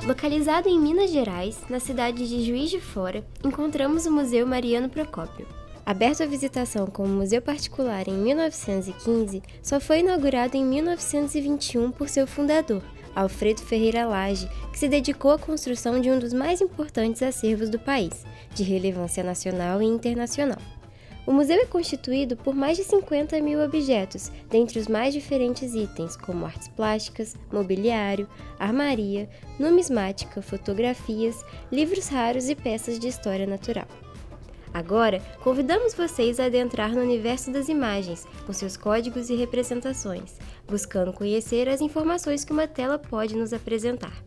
Localizado em Minas Gerais, na cidade de Juiz de Fora, encontramos o Museu Mariano Procópio. Aberto à visitação como museu particular em 1915, só foi inaugurado em 1921 por seu fundador, Alfredo Ferreira Lage, que se dedicou à construção de um dos mais importantes acervos do país, de relevância nacional e internacional. O museu é constituído por mais de 50 mil objetos, dentre os mais diferentes itens, como artes plásticas, mobiliário, armaria, numismática, fotografias, livros raros e peças de história natural. Agora, convidamos vocês a adentrar no universo das imagens, com seus códigos e representações, buscando conhecer as informações que uma tela pode nos apresentar.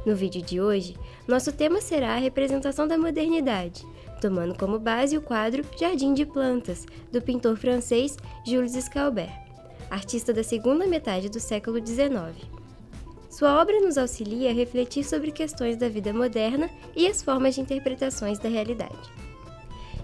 No vídeo de hoje, nosso tema será a representação da modernidade, tomando como base o quadro Jardim de Plantas, do pintor francês Jules Escalbert, artista da segunda metade do século XIX. Sua obra nos auxilia a refletir sobre questões da vida moderna e as formas de interpretações da realidade.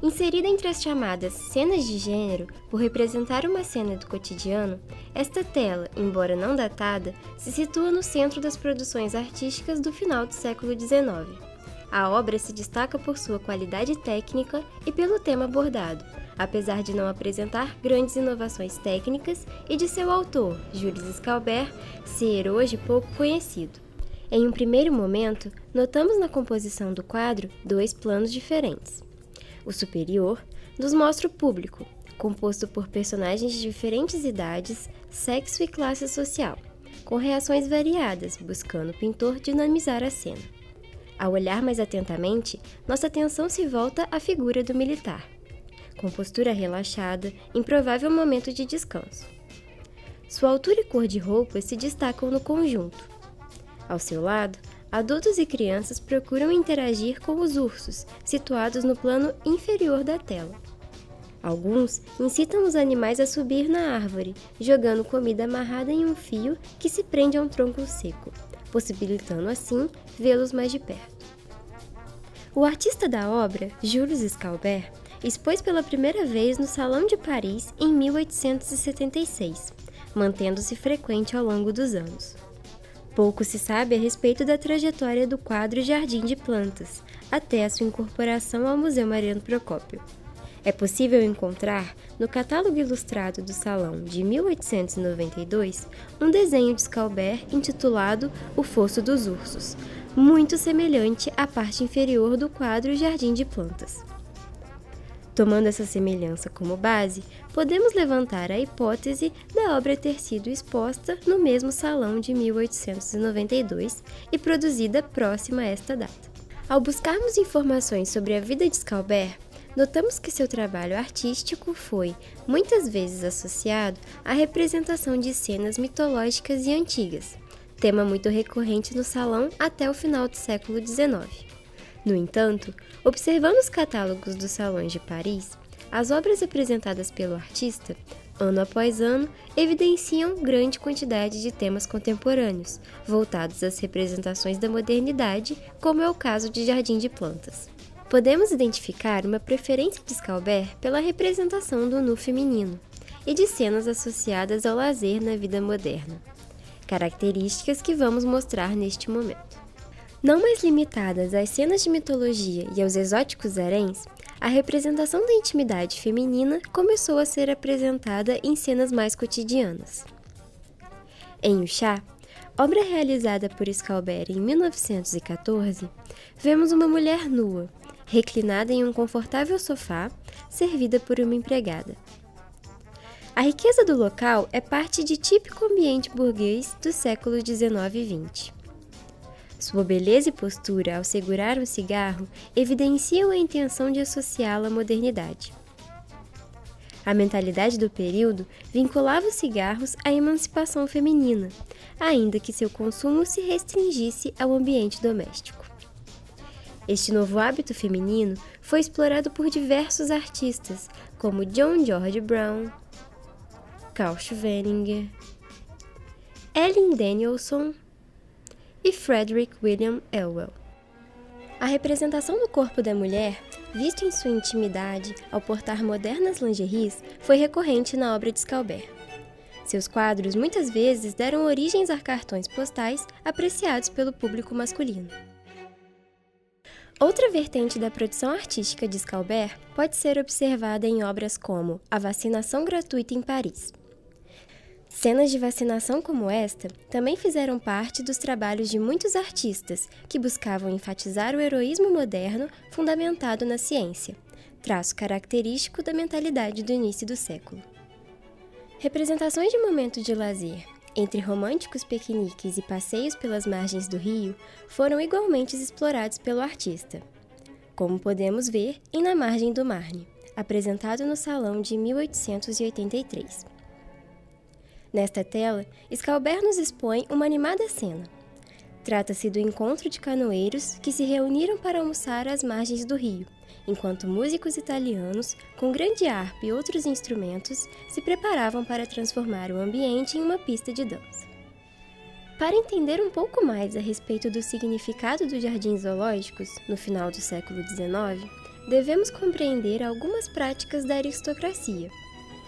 Inserida entre as chamadas cenas de gênero, por representar uma cena do cotidiano, esta tela, embora não datada, se situa no centro das produções artísticas do final do século XIX. A obra se destaca por sua qualidade técnica e pelo tema abordado, apesar de não apresentar grandes inovações técnicas e de seu autor, Jules Escalbert, ser hoje pouco conhecido. Em um primeiro momento, notamos na composição do quadro dois planos diferentes. O superior nos mostra o público, composto por personagens de diferentes idades, sexo e classe social, com reações variadas, buscando o pintor dinamizar a cena. Ao olhar mais atentamente, nossa atenção se volta à figura do militar, com postura relaxada, em provável momento de descanso. Sua altura e cor de roupa se destacam no conjunto. Ao seu lado, adultos e crianças procuram interagir com os ursos, situados no plano inferior da tela. Alguns incitam os animais a subir na árvore, jogando comida amarrada em um fio que se prende a um tronco seco, possibilitando assim vê-los mais de perto. O artista da obra, Jules Escalbert, expôs pela primeira vez no Salão de Paris em 1876, mantendo-se frequente ao longo dos anos. Pouco se sabe a respeito da trajetória do quadro Jardim de Plantas, até a sua incorporação ao Museu Mariano Procópio. É possível encontrar, no catálogo ilustrado do Salão de 1892, um desenho de Escalbert intitulado O Fosso dos Ursos, muito semelhante à parte inferior do quadro Jardim de Plantas. Tomando essa semelhança como base, podemos levantar a hipótese da obra ter sido exposta no mesmo salão de 1892 e produzida próxima a esta data. Ao buscarmos informações sobre a vida de Escalbert, notamos que seu trabalho artístico foi, muitas vezes, associado à representação de cenas mitológicas e antigas, tema muito recorrente no salão até o final do século XIX. No entanto, observando os catálogos dos salões de Paris, as obras apresentadas pelo artista, ano após ano, evidenciam grande quantidade de temas contemporâneos, voltados às representações da modernidade, como é o caso de Jardim de Plantas. Podemos identificar uma preferência de Escalbert pela representação do nu feminino e de cenas associadas ao lazer na vida moderna, características que vamos mostrar neste momento. Não mais limitadas às cenas de mitologia e aos exóticos haréns, a representação da intimidade feminina começou a ser apresentada em cenas mais cotidianas. Em O Chá, obra realizada por Escalbert em 1914, vemos uma mulher nua, reclinada em um confortável sofá, servida por uma empregada. A riqueza do local é parte de típico ambiente burguês do século XIX e XX. Sua beleza e postura ao segurar um cigarro evidenciam a intenção de associá-la à modernidade. A mentalidade do período vinculava os cigarros à emancipação feminina, ainda que seu consumo se restringisse ao ambiente doméstico. Este novo hábito feminino foi explorado por diversos artistas, como John George Brown, Carl Schweninger, Ellen Danielson e Frederick William Elwell. A representação do corpo da mulher, visto em sua intimidade ao portar modernas lingeries, foi recorrente na obra de Escalbert. Seus quadros muitas vezes deram origens a cartões postais apreciados pelo público masculino. Outra vertente da produção artística de Escalber pode ser observada em obras como A Vacinação Gratuita em Paris. Cenas de vacinação como esta também fizeram parte dos trabalhos de muitos artistas que buscavam enfatizar o heroísmo moderno fundamentado na ciência, traço característico da mentalidade do início do século. Representações de momento de lazer, entre românticos piqueniques e passeios pelas margens do rio, foram igualmente explorados pelo artista, como podemos ver em Na Margem do Marne, apresentado no Salão de 1883. Nesta tela, Escalber nos expõe uma animada cena. Trata-se do encontro de canoeiros que se reuniram para almoçar às margens do rio, enquanto músicos italianos, com grande harpa e outros instrumentos, se preparavam para transformar o ambiente em uma pista de dança. Para entender um pouco mais a respeito do significado dos jardins zoológicos no final do século XIX, devemos compreender algumas práticas da aristocracia,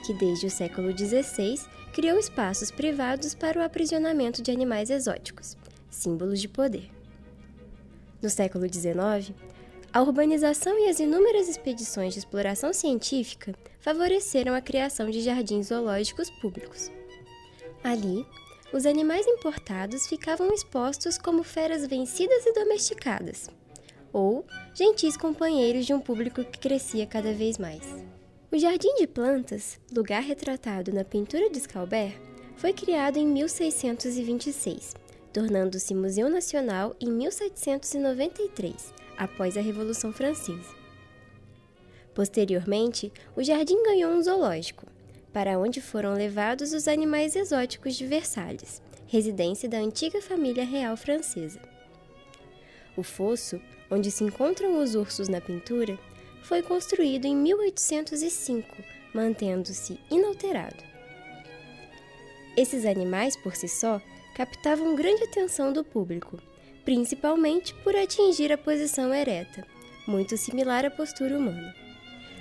que desde o século XVI criou espaços privados para o aprisionamento de animais exóticos, símbolos de poder. No século XIX, a urbanização e as inúmeras expedições de exploração científica favoreceram a criação de jardins zoológicos públicos. Ali, os animais importados ficavam expostos como feras vencidas e domesticadas, ou gentis companheiros de um público que crescia cada vez mais. O Jardim de Plantas, lugar retratado na pintura de Escalber, foi criado em 1626, tornando-se Museu Nacional em 1793, após a Revolução Francesa. Posteriormente, o jardim ganhou um zoológico, para onde foram levados os animais exóticos de Versalhes, residência da antiga família real francesa. O fosso, onde se encontram os ursos na pintura, foi construído em 1805, mantendo-se inalterado. Esses animais, por si só, captavam grande atenção do público, principalmente por atingir a posição ereta, muito similar à postura humana.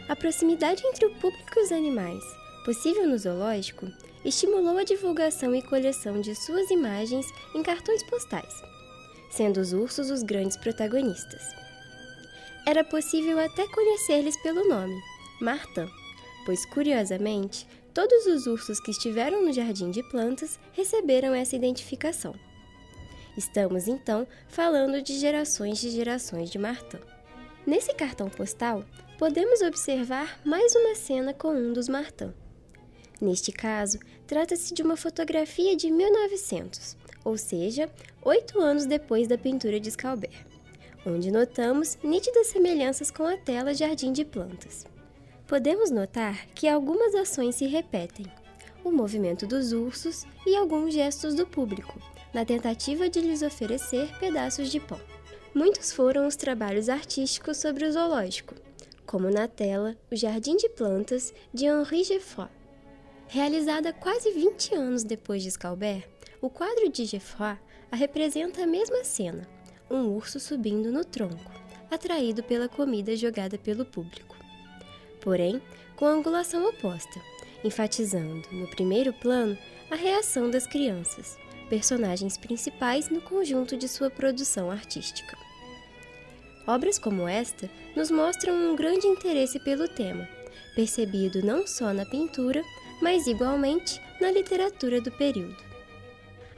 A proximidade entre o público e os animais, possível no zoológico, estimulou a divulgação e coleção de suas imagens em cartões postais, sendo os ursos os grandes protagonistas. Era possível até conhecer-lhes pelo nome, Martin, pois, curiosamente, todos os ursos que estiveram no Jardim de Plantas receberam essa identificação. Estamos, então, falando de gerações de Martin. Nesse cartão postal, podemos observar mais uma cena com um dos Martin. Neste caso, trata-se de uma fotografia de 1900, ou seja, 8 anos depois da pintura de Escalber, onde notamos nítidas semelhanças com a tela Jardim de Plantas. Podemos notar que algumas ações se repetem, o movimento dos ursos e alguns gestos do público, na tentativa de lhes oferecer pedaços de pão. Muitos foram os trabalhos artísticos sobre o zoológico, como na tela O Jardim de Plantas, de Henri Geoffroy. Realizada quase 20 anos depois de Escalber, o quadro de Geoffroy representa a mesma cena, um urso subindo no tronco, atraído pela comida jogada pelo público. Porém, com a angulação oposta, enfatizando, no primeiro plano, a reação das crianças, personagens principais no conjunto de sua produção artística. Obras como esta nos mostram um grande interesse pelo tema, percebido não só na pintura, mas igualmente na literatura do período.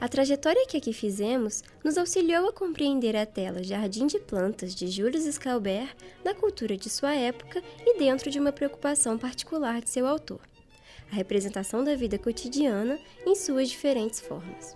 A trajetória que aqui fizemos nos auxiliou a compreender a tela Jardim de Plantas de Julius Escalber na cultura de sua época e dentro de uma preocupação particular de seu autor, a representação da vida cotidiana em suas diferentes formas.